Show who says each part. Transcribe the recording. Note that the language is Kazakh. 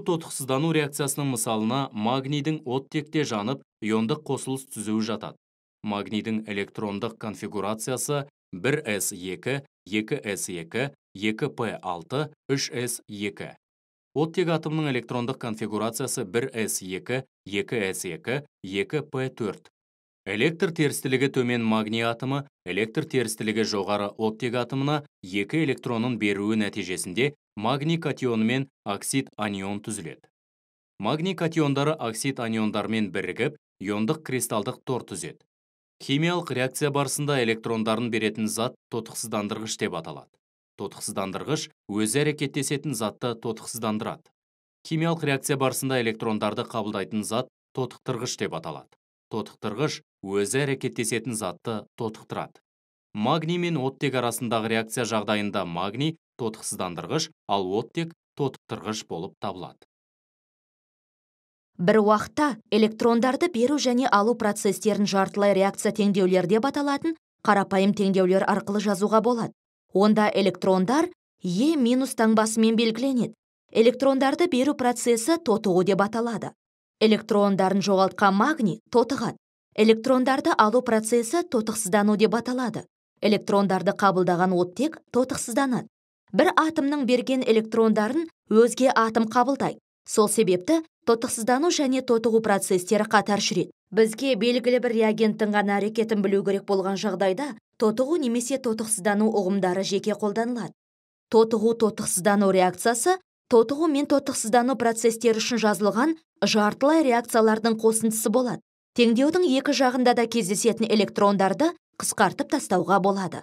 Speaker 1: тотықсыздану реакциясының мысалына магнийдің оттекте жанып, иондық қосылыс түзуі жатады. Магнийдің электрондық конфигурациясы 1s2, 2s2, 2p6, 3s2. Оттек атомының электрондық конфигурациясы 1s2, 2s2, 2p4. Электр терістілігі төмен магний атомы, электр терістілігі жоғары оттек атомына 2 электронын беруі нәтижесінде магний катионымен оксид анион түзіледі. Магний катиондары оксид аниондармен бірігіп, иондық кристалдық тор түзеді. Химиялық реакция барысында электрондарын беретін зат тотықсыздандырғыш деп аталады. Тотықсыздандырғыш өзі әрекеттесетін затты тотықсыздандырады. Химиялық реакция барысында электрондарды қабылдайтын зат тотықтырғыш деп аталады. Тотықтырғыш өзі әрекеттесетін затты тотықтырады. Магний мен оттек арасындағы реакция жағдайында магний тотықсыздандырғыш, ал оттек тотықтырғыш болып табылады.
Speaker 2: Бір уақытта электрондарды беру және алу процестерін жартылай реакция теңдеулер деп аталатын қарапайым теңдеулер арқылы жазуға болады. Онда электрондар Е минус таңбасымен белгіленеді. Электрондарды беру процесі тотығу деп аталады. Электрондарын жоғалтқан магний тотығады. Электрондарды алу процесі тотықсыздану деп аталады. Электрондарды қабылдаған оттек тотықсызданады. Бір атомның берген электрондарын өзге атом қабылдайды. Сол себепті тотықсыздану және тотығу процестері қатар жүреді. Бізге белгілі бір реагенттің ғана әрекетін білу керек болған жағдайда тотығу немесе тотықсыздану ұғымдары жеке қолданылады. Тотығу-тотықсыздану реакциясы тотығу мен тотықсыздану процестері үшін жазылған жартылай реакциялардың қосындысы болады. Теңдеудің екі жағында да кездесетін электрондарды қысқартып тастауға болады.